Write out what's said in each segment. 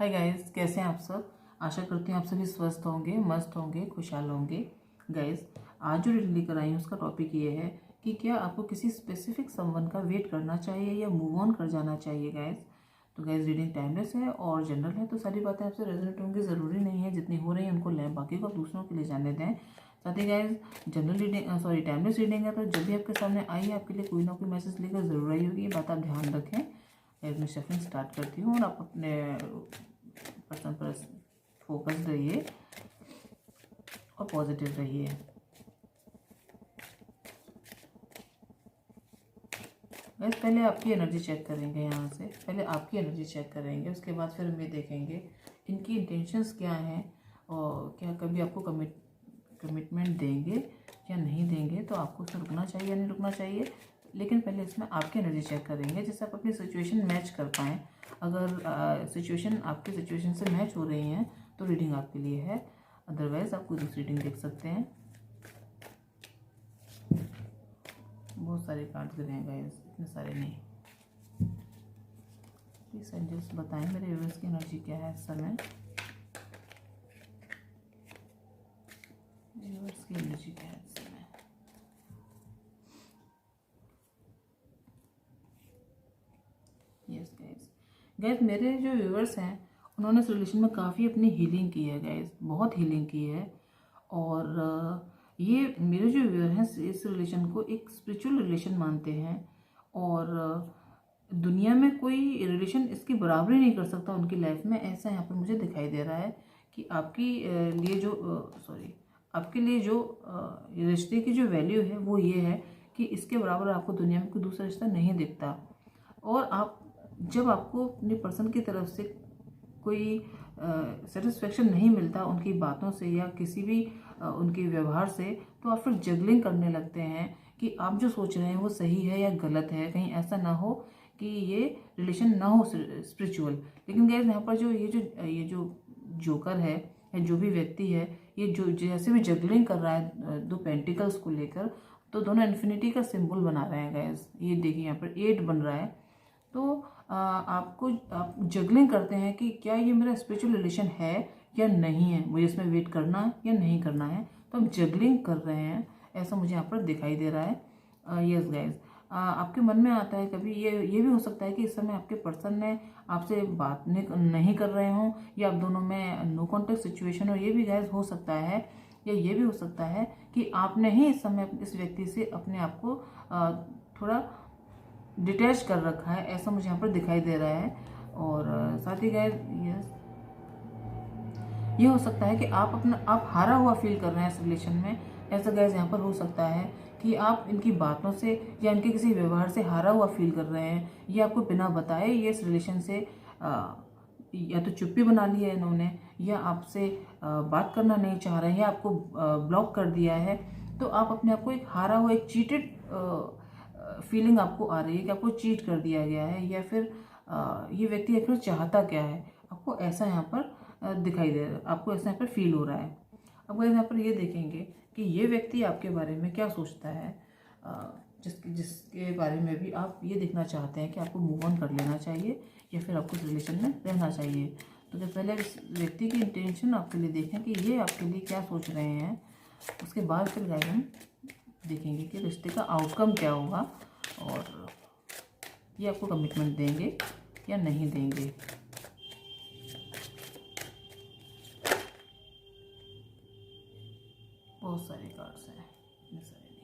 Hi guys, कैसे हैं आप सब। आशा करती हूँ आप सभी स्वस्थ होंगे, मस्त होंगे, खुशहाल होंगे। गाइस, आज जो रीडिंग लेकर आई हूँ उसका टॉपिक ये है कि क्या आपको किसी स्पेसिफिक समवन का वेट करना चाहिए या मूव ऑन कर जाना चाहिए। गाइस, तो गाइस रीडिंग टाइमलेस है और जनरल है, तो सारी बातें आपसे रेजोनेट होंगी। ज़रूरी नहीं है जितनी हो रही है उनको लें, बाकी को दूसरों के लिए जाने दें। साथ ही guys general reading timeless reading है, तो जब भी आपके सामने आई है आपके लिए कोई ना कोई मैसेज लेकर ज़रूर आई होगी। ये बात आप ध्यान रखें। मैं शफलिंग स्टार्ट करती हूँ और आप अपने पर्सन पर फोकस रहिए और पॉजिटिव रहिए। बस पहले आपकी एनर्जी चेक करेंगे, यहाँ से पहले आपकी एनर्जी चेक करेंगे, उसके बाद फिर हम ये देखेंगे इनकी इंटेंशंस क्या हैं और क्या कभी आपको कमिटमेंट देंगे या नहीं देंगे, तो आपको उसमें रुकना चाहिए या नहीं रुकना चाहिए। लेकिन पहले इसमें आपकी एनर्जी चेक करेंगे जिससे आप अपनी सिचुएशन मैच कर पाएँ। अगर सिचुएशन आपकी सिचुएशन से मैच हो रही हैं तो रीडिंग आपके लिए है, अदरवाइज आप कोई दूसरी रीडिंग देख सकते हैं। बहुत सारे कार्ड्स गिरे हैं गाइस, इतने सारे नहीं। प्लीज एंजल्स बताएं मेरे व्यूअर्स की एनर्जी क्या है इस समय। व्यूअर्स की एनर्जी क्या है इस समय। यस गाइस, मेरे जो व्यूअर्स हैं उन्होंने इस रिलेशन में काफ़ी अपनी हीलिंग की है गाइस, बहुत हीलिंग की है। और ये मेरे जो व्यूअर हैं इस रिलेशन को एक स्पिरिचुअल रिलेशन मानते हैं और दुनिया में कोई रिलेशन इसकी बराबरी नहीं कर सकता उनकी लाइफ में। ऐसा यहाँ पर मुझे दिखाई दे रहा है कि आपके लिए जो रिश्ते की जो वैल्यू है वो ये है कि इसके बराबर आपको दुनिया में कोई दूसरा रिश्ता नहीं दिखता। और जब आपको अपने पर्सन की तरफ से कोई सेटिस्फेक्शन नहीं मिलता उनकी बातों से या किसी भी उनके व्यवहार से, तो आप फिर जगलिंग करने लगते हैं कि आप जो सोच रहे हैं वो सही है या गलत है। कहीं ऐसा ना हो कि ये रिलेशन ना हो स्पिरिचुअल। लेकिन गैस यहाँ पर ये जो जोकर है या जो भी व्यक्ति है, ये जो जैसे भी जगलिंग कर रहा है दो पेंटिकल्स को लेकर, तो दोनों इन्फिनिटी का सिंबल बना रहे हैं गैस। ये देखिए यहाँ पर 8 बन रहा है। तो आप जगलिंग करते हैं कि क्या ये मेरा स्पिरिचुअल रिलेशन है या नहीं है, मुझे इसमें वेट करना है या नहीं करना है। तो आप जगलिंग कर रहे हैं, ऐसा मुझे यहाँ पर दिखाई दे रहा है। यस गाइज, आपके मन में आता है कभी ये भी हो सकता है कि इस समय आपके पर्सन ने आपसे बात नहीं कर रहे हों या आप दोनों में नो कॉन्टेक्ट सिचुएशन हो। ये भी गाइज हो सकता है, या ये भी हो सकता है कि आपने ही इस समय इस व्यक्ति से अपने आप को थोड़ा डिटैच कर रखा है, ऐसा मुझे यहाँ पर दिखाई दे रहा है। और साथ ही गाइस ये हो सकता है कि आप हारा हुआ फील कर रहे हैं इस रिलेशन में। ऐसा गाइस यहाँ पर हो सकता है कि आप इनकी बातों से या इनके किसी व्यवहार से हारा हुआ फील कर रहे हैं। ये आपको बिना बताए ये इस रिलेशन से या तो चुप्पी बना ली है इन्होंने, या आपसे बात करना नहीं चाह रहे हैं, या आपको ब्लॉक कर दिया है। तो आप अपने आप को एक हारा हुआ, एक चीटेड फीलिंग आपको आ रही है कि आपको चीट कर दिया गया है, या फिर ये व्यक्ति आखिर चाहता क्या है, आपको ऐसा यहाँ पर दिखाई दे रहा है, आपको ऐसा यहाँ पर फील हो रहा है। अब यहाँ पर ये देखेंगे कि ये व्यक्ति आपके बारे में क्या सोचता है, जिसके बारे में भी आप ये देखना चाहते हैं कि आपको मूव ऑन कर लेना चाहिए या फिर आपको इस रिलेशन में रहना चाहिए। तो जब पहले इस व्यक्ति की इंटेंशन आपके लिए देखें कि ये आपके लिए क्या सोच रहे हैं, उसके बाद फिर गाइस हम देखेंगे कि रिश्ते का आउटकम क्या होगा और ये आपको कमिटमेंट देंगे या नहीं देंगे। बहुत सारे कार्ड्स हैं, इतने सारे नहीं।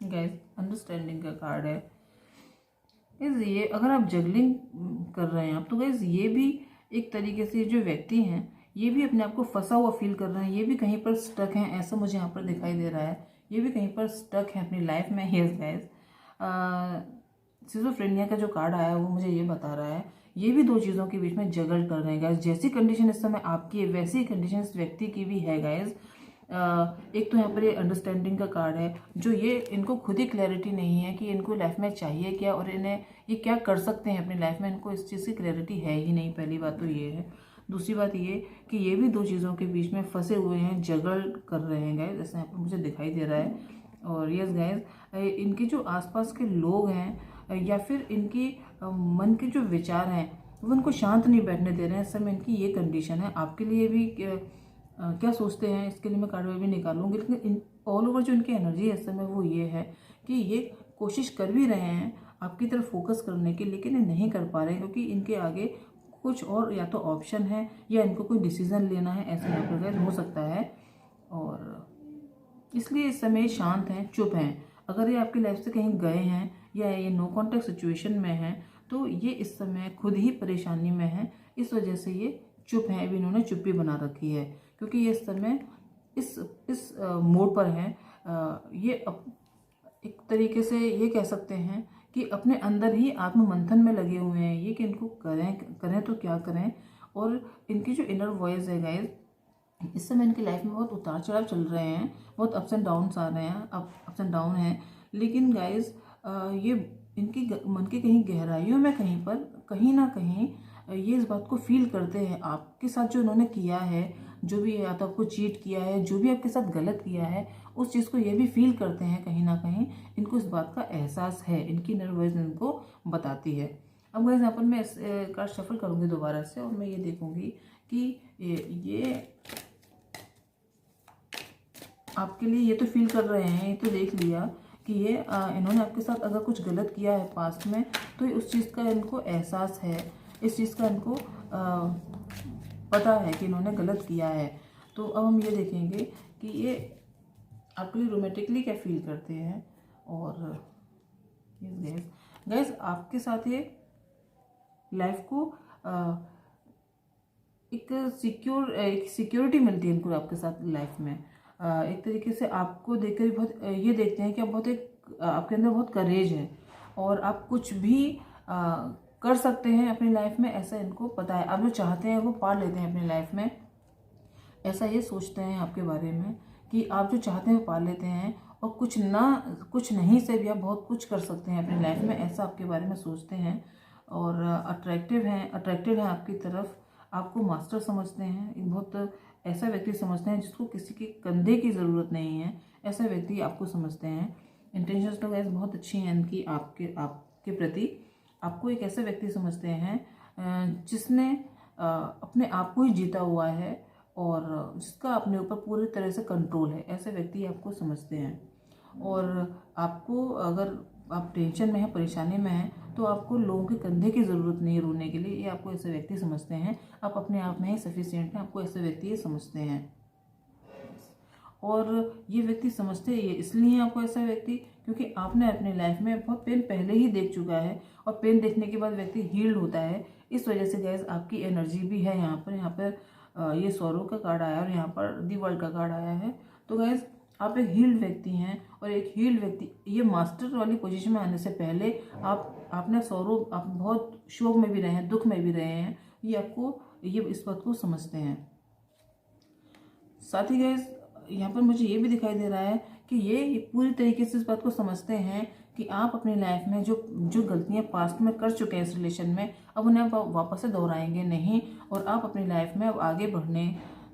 गाइस, अंडरस्टैंडिंग का कार्ड है। ये अगर आप जगलिंग कर रहे हैं आप, तो गाइस ये भी एक तरीके से जो व्यक्ति हैं ये भी अपने आप को फंसा हुआ फील कर रहे हैं, ये भी कहीं पर स्टक हैं, ऐसा मुझे यहाँ पर दिखाई दे रहा है। ये भी कहीं पर स्टक है अपनी लाइफ में। यस गाइस, सिजोफ्रेनिया का जो कार्ड आया है वो मुझे ये बता रहा है ये भी दो चीज़ों के बीच में जगल कर रहे हैं गाइस। जैसी कंडीशन इस समय आपकी है वैसी कंडीशन इस व्यक्ति की भी है गाइस। एक तो यहाँ पर ये अंडरस्टैंडिंग का कार्ड है, जो ये इनको खुद ही क्लैरिटी नहीं है कि इनको लाइफ में चाहिए क्या और इन्हें ये क्या कर सकते हैं अपनी लाइफ में, इनको इस चीज़ की क्लैरिटी है ही नहीं। पहली बात तो ये है। दूसरी बात ये कि ये भी दो चीज़ों के बीच में फंसे हुए हैं, जगल कर रहे हैं गाइस, जैसे यहाँ पर मुझे दिखाई दे रहा है। और यस गाइस, इनके जो आसपास के लोग हैं या फिर इनकी मन के जो विचार हैं वो उनको शांत नहीं बैठने दे रहे हैं। इस समय इनकी ये कंडीशन है। आपके लिए भी क्या सोचते हैं इसके लिए मैं कार्ड भी निकालूंगी, लेकिन ऑल ओवर जो इनकी एनर्जी है इस समय वो ये है कि ये कोशिश कर भी रहे हैं आपकी तरफ फोकस करने की, लेकिन ये नहीं कर पा रहे हैं क्योंकि इनके आगे कुछ और या तो ऑप्शन है या इनको कोई डिसीजन लेना है, ऐसा यहाँ पर हो सकता है। और इसलिए इस समय शांत हैं, चुप हैं। अगर ये आपकी लाइफ से कहीं गए हैं या ये नो कॉन्टेक्ट सिचुएशन में हैं तो ये इस समय खुद ही परेशानी में है, इस वजह से ये चुप हैं। अभी इन्होंने चुप्पी बना रखी है क्योंकि ये इस समय इस मोड पर है। ये एक तरीके से ये कह सकते हैं कि अपने अंदर ही आत्ममंथन में लगे हुए हैं ये कि इनको करें तो क्या करें। और इनकी जो इनर वॉइस है गाइस, इस समय इनकी लाइफ में बहुत उतार चढ़ाव चल रहे हैं, बहुत अप्स एंड डाउन्स आ रहे हैं, अप्स एंड डाउन हैं। लेकिन गाइस ये इनकी मन की कहीं गहराइयों में कहीं ना कहीं ये इस बात को फील करते हैं आपके साथ जो इन्होंने किया है, जो भी या तो आपको चीट किया है, जो भी आपके साथ गलत किया है, उस चीज़ को ये भी फील करते हैं कहीं ना कहीं। इनको इस बात का एहसास है, इनकी इनर वॉइस इनको बताती है। अब गाइस यहाँ पर मैं इस कार्ड शफल करूँगी दोबारा से और मैं ये देखूँगी कि ये आपके लिए ये तो फील कर रहे हैं, ये तो देख लिया कि ये इन्होंने आपके साथ अगर कुछ गलत किया है पास्ट में तो उस चीज़ का इनको एहसास है, इस चीज़ का इनको पता है कि इन्होंने गलत किया है। तो अब हम ये देखेंगे कि ये आपके लिए रोमांटिकली क्या फील करते हैं। और गैस आपके साथ ये लाइफ को एक सिक्योरिटी मिलती है इनको आपके साथ लाइफ में। एक तरीके से आपको देखकर बहुत ये देखते हैं कि आप आपके अंदर बहुत करेज है और आप कुछ भी कर सकते हैं अपनी लाइफ में, ऐसा इनको पता है। आप जो चाहते हैं वो पा लेते हैं अपनी लाइफ में, ऐसा ये सोचते हैं आपके बारे में कि आप जो चाहते हैं वो पा लेते हैं और कुछ नहीं से भी आप बहुत कुछ कर सकते हैं अपनी लाइफ में, ऐसा आपके बारे में सोचते हैं। और अट्रैक्टिव हैं आपकी तरफ, आपको मास्टर समझते हैं। एक बहुत ऐसा व्यक्ति समझते हैं जिसको किसी के कंधे की ज़रूरत नहीं है, ऐसा व्यक्ति आपको समझते हैं। इंटेंशंस तो गैस बहुत अच्छी हैं इनकी आपके प्रति। आपको एक ऐसा व्यक्ति समझते हैं जिसने अपने आप को ही जीता हुआ है और जिसका अपने ऊपर पूरी तरह से कंट्रोल है, ऐसे व्यक्ति आपको समझते हैं। और आपको अगर आप टेंशन में हैं, परेशानी में हैं, तो आपको लोगों के कंधे की ज़रूरत नहीं है रोने के लिए, ये आपको ऐसे व्यक्ति समझते हैं। आप अपने आप में ही सफिशिएंट हैं, आपको ऐसे व्यक्ति ये समझते हैं। और ये व्यक्ति समझते ये इसलिए आपको ऐसा व्यक्ति क्योंकि आपने अपनी लाइफ में बहुत पेन पहले ही देख चुका है और पेन देखने के बाद व्यक्ति हील्ड होता है। इस वजह से गैस आपकी एनर्जी भी है यहाँ पर ये सौरों का कार्ड आया और यहाँ पर दी वर्ल्ड का कार्ड आया है। तो गैस आप एक हील्ड व्यक्ति हैं और एक हील्ड व्यक्ति ये मास्टर वाली पोजीशन में आने से पहले आपने आप बहुत शोक में भी रहे हैं, दुख में भी रहे हैं, ये इस बात को समझते हैं। साथ ही गैस यहाँ पर मुझे ये भी दिखाई दे रहा है कि ये पूरी तरीके से इस बात को समझते हैं कि आप अपनी लाइफ में जो गलतियाँ पास्ट में कर चुके हैं इस रिलेशन में, अब उन्हें आप वापस से दोहराएंगे नहीं और आप अपनी लाइफ में अब आगे बढ़ने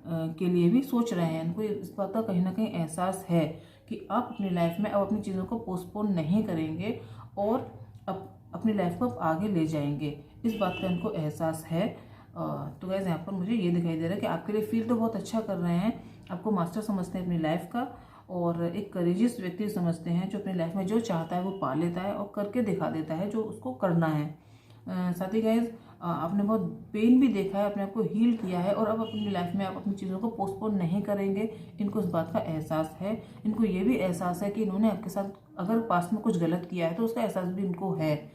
के लिए भी सोच रहे हैं। इनको इस बात का कहीं ना कहीं एहसास है कि आप अपनी लाइफ में अब अपनी चीज़ों को पोस्टपोन नहीं करेंगे और अब अपनी लाइफ को आप आगे ले जाएंगे, इस बात का इनको एहसास है। तो गैस यहाँ पर मुझे ये दिखाई दे रहा है कि आपके लिए फील तो बहुत अच्छा कर रहे हैं, आपको मास्टर समझते हैं अपनी लाइफ का और एक करेजियस व्यक्ति समझते हैं जो अपनी लाइफ में जो चाहता है वो पा लेता है और करके दिखा देता है जो उसको करना है। साथ ही गाइज आपने बहुत पेन भी देखा है, अपने आप को हील किया है और अब अपनी लाइफ में आप अपनी चीज़ों को पोस्टपोन नहीं करेंगे, इनको इस बात का एहसास है। इनको ये भी एहसास है कि इन्होंने आपके साथ अगर पास्ट में कुछ गलत किया है तो उसका एहसास भी इनको है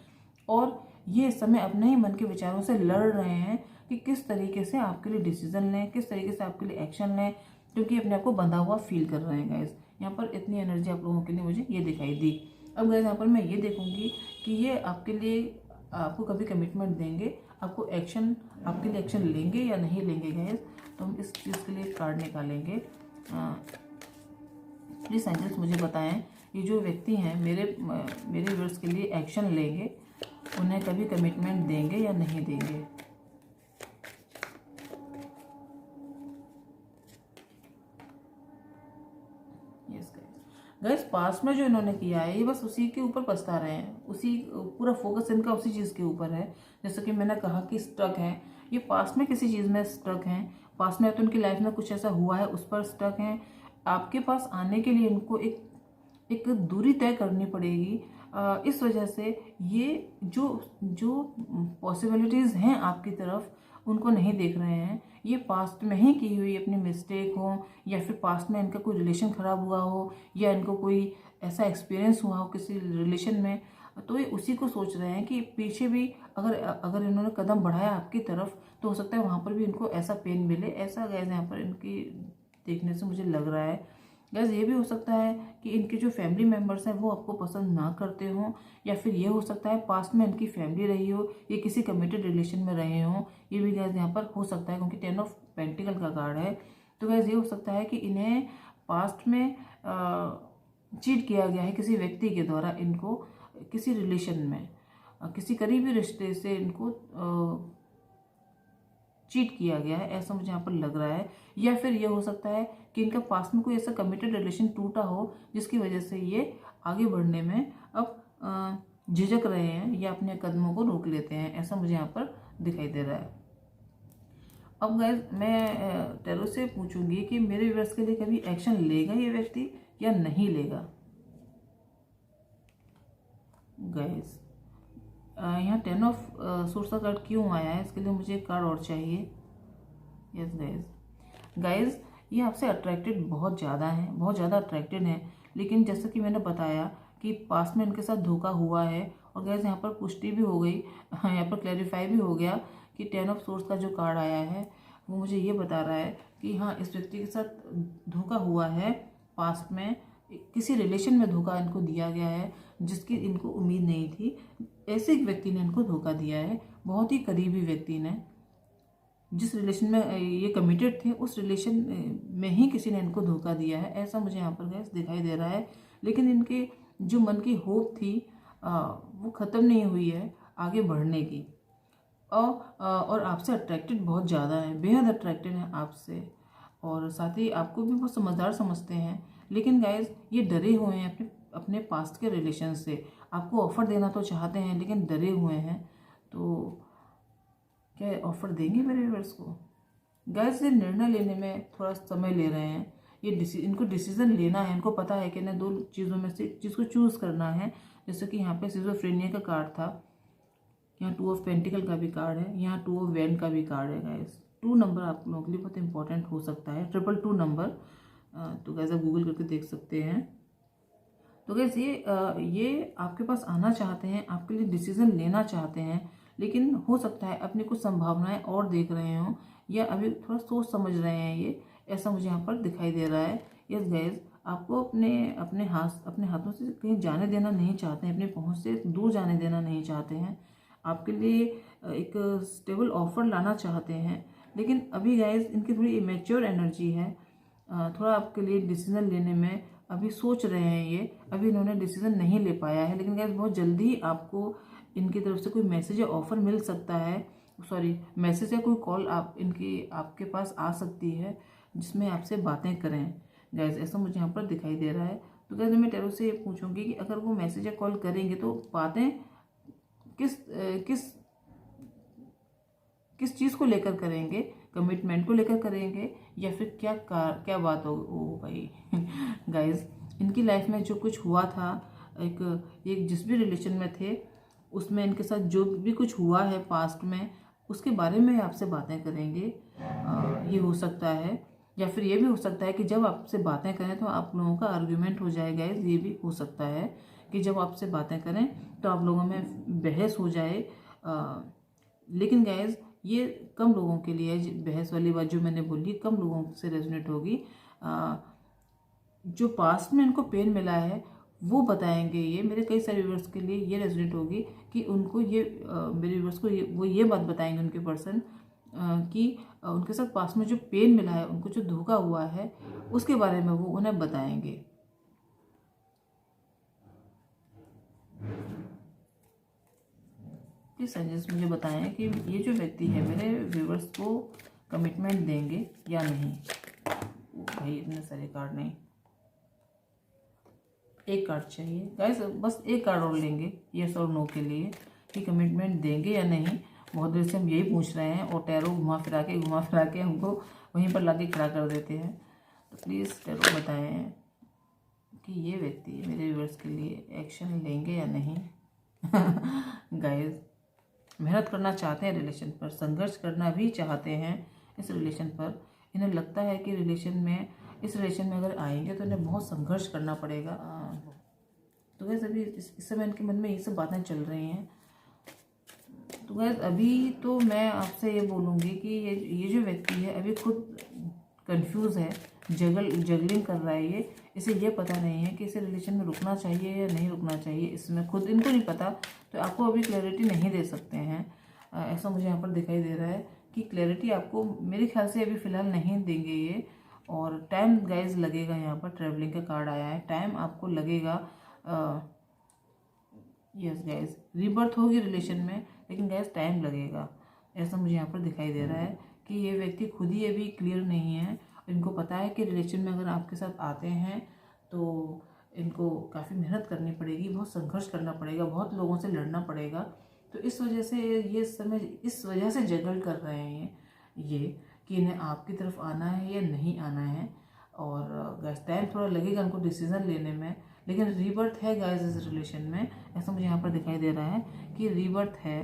और ये इस समय अपने ही मन के विचारों से लड़ रहे हैं कि किस तरीके से आपके लिए डिसीजन लें, किस तरीके से आपके लिए एक्शन लें, क्योंकि अपने आप को बंधा हुआ फील कर रहे हैं गाइज। यहाँ पर इतनी एनर्जी आप लोगों के लिए मुझे ये दिखाई दी। अब गाइज यहाँ पर मैं ये देखूंगी कि ये आपके लिए आपको कभी कमिटमेंट देंगे, आपके लिए एक्शन लेंगे या नहीं लेंगे गाइज। तो हम इस चीज़ के लिए कार्ड निकालेंगे। प्लीज़ एंजल्स मुझे बताएं ये जो व्यक्ति हैं मेरे व्यूअर्स के लिए एक्शन लेंगे, उन्हें कभी कमिटमेंट देंगे या नहीं देंगे। यस गाइस, पास्ट में जो इन्होंने किया है ये बस उसी के ऊपर पछता रहे हैं, उसी पूरा फोकस इनका उसी चीज़ के ऊपर है। जैसे कि मैंने कहा कि स्टक है, ये पास्ट में किसी चीज़ में स्टक हैं, पास्ट में तो उनकी लाइफ में कुछ ऐसा हुआ है उस पर स्टक हैं। आपके पास आने के लिए इनको एक दूरी तय करनी पड़ेगी। इस वजह से ये जो पॉसिबिलिटीज़ हैं आपकी तरफ उनको नहीं देख रहे हैं। ये पास्ट में ही की हुई अपनी मिस्टेक हो, या फिर पास्ट में इनका कोई रिलेशन ख़राब हुआ हो, या इनको कोई ऐसा एक्सपीरियंस हुआ हो किसी रिलेशन में, तो ये उसी को सोच रहे हैं कि पीछे भी अगर इन्होंने कदम बढ़ाया आपकी तरफ तो हो सकता है वहाँ पर भी इनको ऐसा पेन मिले। ऐसा गैस यहाँ पर इनकी देखने से मुझे लग रहा है। गैस ये भी हो सकता है कि इनके जो फैमिली मेम्बर्स हैं वो आपको पसंद ना करते हों, या फिर ये हो सकता है पास्ट में इनकी फैमिली रही हो, ये किसी कमिटेड रिलेशन में रहे हों। ये भी गैस यहाँ पर हो सकता है क्योंकि 10 ऑफ पेंटिकल का कार्ड है। तो गैस ये हो सकता है कि इन्हें पास्ट में चीट किया गया है किसी व्यक्ति के द्वारा, इनको किसी रिलेशन में किसी करीबी रिश्ते से इनको चीट किया गया है, ऐसा मुझे यहाँ पर लग रहा है। या फिर ये हो सकता है कि इनका पास में कोई ऐसा कमिटेड रिलेशन टूटा हो जिसकी वजह से ये आगे बढ़ने में अब झिझक रहे हैं या अपने कदमों को रोक लेते हैं, ऐसा मुझे यहाँ पर दिखाई दे रहा है। अब गाइस मैं टैरो से पूछूंगी कि मेरे व्यूअर्स के लिए कभी एक्शन लेगा ये व्यक्ति या नहीं लेगा। गाइस यहाँ 10 ऑफ सोर्स का कार्ड क्यों आया है, इसके लिए मुझे एक कार्ड और चाहिए। यस गाइस ये आपसे अट्रैक्टेड बहुत ज़्यादा हैं, बहुत ज़्यादा अट्रैक्टेड हैं, लेकिन जैसा कि मैंने बताया कि पास्ट में इनके साथ धोखा हुआ है। और गाइस यहाँ पर पुष्टि भी हो गई, यहाँ पर क्लैरिफाई भी हो गया कि 10 ऑफ सोर्स का जो कार्ड आया है वो मुझे ये बता रहा है कि हाँ इस व्यक्ति के साथ धोखा हुआ है, पास्ट में किसी रिलेशन में धोखा इनको दिया गया है जिसकी इनको उम्मीद नहीं थी। ऐसे एक व्यक्ति ने इनको धोखा दिया है, बहुत ही करीबी व्यक्ति ने, जिस रिलेशन में ये कमिटेड थे उस रिलेशन में ही किसी ने इनको धोखा दिया है, ऐसा मुझे यहाँ पर गैस दिखाई दे रहा है। लेकिन इनके जो मन की होप थी वो ख़त्म नहीं हुई है आगे बढ़ने की, और आपसे अट्रैक्टेड बहुत ज़्यादा है, बेहद अट्रैक्टेड है आपसे, और साथ ही आपको भी बहुत समझदार समझते हैं। लेकिन गाइज ये डरे हुए हैं अपने पास्ट के रिलेशन से, आपको ऑफ़र देना तो चाहते हैं लेकिन डरे हुए हैं। तो क्या ऑफ़र देंगे मेरे व्यूअर्स को? गाइज ये निर्णय लेने में थोड़ा समय ले रहे हैं, इनको डिसीजन लेना है, इनको पता है कि इन्हें दो चीज़ों में से एक चीज़ को चूज़ करना है। जैसे कि यहाँ पे सिज़ोफ्रेनिया का कार्ड था, यहाँ 2 ऑफ पेंटिकल का भी कार्ड है, यहाँ 2 ऑफ वैंड का भी कार्ड है। गाइज 2 नंबर आप लोगों के लिए बहुत इंपॉर्टेंट हो सकता है, 222 नंबर। तो गाइज आप गूगल करके देख सकते हैं। तो गाइज ये आपके पास आना चाहते हैं, आपके लिए डिसीजन लेना चाहते हैं, लेकिन हो सकता है अपनी कुछ संभावनाएं और देख रहे हों, या अभी थोड़ा सोच समझ रहे हैं ये, ऐसा मुझे यहाँ पर दिखाई दे रहा है। यस गाइज आपको अपने हाथों से कहीं जाने देना नहीं चाहते हैं, अपनी पहुँच से दूर जाने देना नहीं चाहते हैं, आपके लिए एक स्टेबल ऑफर लाना चाहते हैं। लेकिन अभी गाइज इनकी थोड़ी इमेच्योर एनर्जी है, थोड़ा आपके लिए डिसीजन लेने में अभी सोच रहे हैं ये, अभी इन्होंने डिसीजन नहीं ले पाया है। लेकिन गाइज बहुत जल्दी आपको इनकी तरफ से कोई मैसेज या ऑफर मिल सकता है, मैसेज या कोई कॉल आपके पास आ सकती है जिसमें आपसे बातें करें। गाइज ऐसा मुझे यहाँ पर दिखाई दे रहा है। तो गाइज मैं टैरो से ये पूछूंगी कि अगर वो मैसेज या कॉल करेंगे तो बातें किस चीज़ को लेकर करेंगे, कमिटमेंट को लेकर करेंगे या फिर क्या बात हो भाई। गाइज इनकी लाइफ में जो कुछ हुआ था, एक जिस भी रिलेशन में थे उसमें इनके साथ जो भी कुछ हुआ है पास्ट में, उसके बारे में आपसे बातें करेंगे, ये हो सकता है। या फिर ये भी हो सकता है कि जब आपसे बातें करें तो आप लोगों का आर्ग्यूमेंट हो जाए। गाइज ये भी हो सकता है कि जब आपसे बातें करें तो आप लोगों में बहस हो जाए। लेकिन गाइज ये कम लोगों के लिए, बहस वाली बात जो मैंने बोली, कम लोगों से रेजोनेट होगी। जो पास्ट में इनको पेन मिला है वो बताएंगे। ये मेरे कई सारे व्यूअर्स के लिए ये रेजोनेट होगी कि उनको मेरे व्यूअर्स को वो ये बात बताएंगे उनके पर्सन कि उनके साथ पास्ट में जो पेन मिला है, उनको जो धोखा हुआ है उसके बारे में वो उन्हें बताएंगे। प्लीज़ एंजल्स मुझे बताएं कि ये जो व्यक्ति है मेरे व्यूवर्स को कमिटमेंट देंगे या नहीं। भाई इतने सारे कार्ड नहीं, एक कार्ड चाहिए गाइस, बस एक कार्ड और लेंगे यस और नो के लिए कि कमिटमेंट देंगे या नहीं। बहुत देर से हम यही पूछ रहे हैं और टैरो घुमा फिरा के हमको वहीं पर लाके खड़ा कर देते हैं। तो प्लीज़ टैरो बताएं कि ये व्यक्ति मेरे व्यूअर्स के लिए एक्शन लेंगे या नहीं। गाइस मेहनत करना चाहते हैं रिलेशन पर, संघर्ष करना भी चाहते हैं इस रिलेशन पर। इन्हें लगता है कि इस रिलेशन में अगर आएंगे तो इन्हें बहुत संघर्ष करना पड़ेगा। तो गैस अभी इस समय इनके मन में ये सब बातें चल रही हैं। तो गैस अभी तो मैं आपसे ये बोलूँगी कि ये जो व्यक्ति है अभी खुद कंफ्यूज है, जगलिंग कर रहा है। इसे ये पता नहीं है कि इसे रिलेशन में रुकना चाहिए या नहीं रुकना चाहिए। इसमें खुद इनको नहीं पता, तो आपको अभी क्लैरिटी नहीं दे सकते हैं। ऐसा मुझे यहाँ पर दिखाई दे रहा है कि क्लैरिटी आपको मेरे ख्याल से अभी फ़िलहाल नहीं देंगे ये। और टाइम गाइज लगेगा, यहाँ पर ट्रैवलिंग का कार्ड आया है, टाइम आपको लगेगा। यस गाइज रीबर्थ होगी रिलेशन में, लेकिन गाइज टाइम लगेगा। ऐसा मुझे यहाँ पर दिखाई दे रहा है कि ये व्यक्ति खुद ही अभी क्लियर नहीं है। इनको पता है कि रिलेशन में अगर आपके साथ आते हैं तो इनको काफ़ी मेहनत करनी पड़ेगी, बहुत संघर्ष करना पड़ेगा, बहुत लोगों से लड़ना पड़ेगा। तो इस वजह से ये समय इस वजह से जगल कर रहे हैं ये कि इन्हें आपकी तरफ आना है या नहीं आना है। और गाइस टाइम थोड़ा लगेगा इनको डिसीज़न लेने में, लेकिन रीबर्थ है गाइस इस रिलेशन में। ऐसा मुझे यहाँ पर दिखाई दे रहा है कि रीबर्थ है।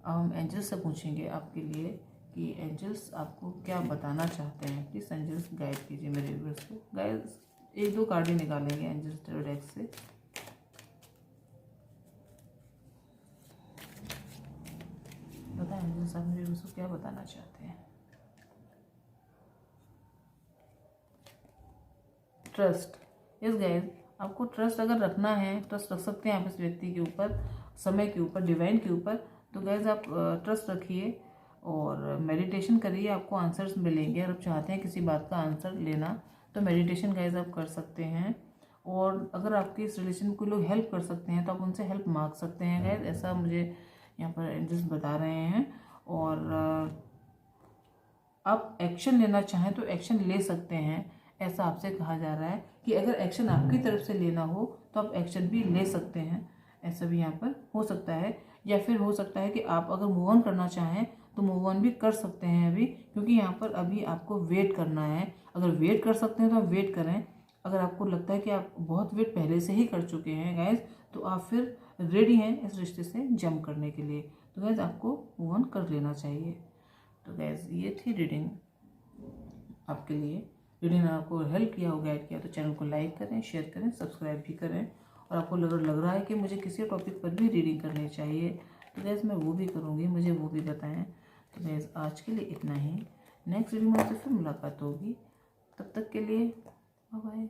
हम एंजल्स से पूछेंगे आपके लिए कि एंजल्स आपको क्या बताना चाहते हैं। प्लीज़ एंजल्स गाइड कीजिए मेरे व्यूअर्स को। गाइस एक दो कार्ड ही निकालेंगे एंजल्स टैरो डेक से। बताएं एंजल्स आप मेरे व्यूअर्स को क्या बताना चाहते हैं। ट्रस्ट, यस गाइस आपको ट्रस्ट अगर रखना है, ट्रस्ट रख सकते हैं आप इस व्यक्ति के ऊपर, समय के ऊपर, डिवाइन के ऊपर। तो गाइस आप ट्रस्ट रखिए और मेडिटेशन करिए, आपको आंसर्स मिलेंगे। अगर आप चाहते हैं किसी बात का आंसर लेना तो मेडिटेशन गाइस आप कर सकते हैं। और अगर आपके इस रिलेशन में कोई लोग हेल्प कर सकते हैं तो आप उनसे हेल्प मांग सकते हैं गाइस, ऐसा मुझे यहाँ पर एंजल्स बता रहे हैं। और आप एक्शन लेना चाहें तो एक्शन ले सकते हैं, ऐसा आपसे कहा जा रहा है कि अगर एक्शन आपकी तरफ से लेना हो तो आप एक्शन भी ले सकते हैं, ऐसा भी यहाँ पर हो सकता है। या फिर हो सकता है कि आप अगर मूव ऑन करना चाहें तो मूव ऑन भी कर सकते हैं अभी, क्योंकि यहाँ पर अभी आपको वेट करना है। अगर वेट कर सकते हैं तो आप वेट करें। अगर आपको लगता है कि आप बहुत वेट पहले से ही कर चुके हैं गाइज, तो आप फिर रेडी हैं इस रिश्ते से जंप करने के लिए। तो गाइज आपको मूव ऑन कर लेना चाहिए। तो गाइज ये थी रीडिंग आपके लिए। रीडिंग ने आपको हेल्प किया हो, गाइड किया, तो चैनल को लाइक करें, शेयर करें, सब्सक्राइब भी करें। और आपको लग रहा है कि मुझे किसी टॉपिक पर भी रीडिंग करनी चाहिए तो गैस मैं वो भी करूँगी, मुझे वो भी बताएं। तो गैस आज के लिए इतना ही। नेक्स्ट वीडियो में आपसे फिर मुलाकात होगी, तब तक के लिए बाय बाय।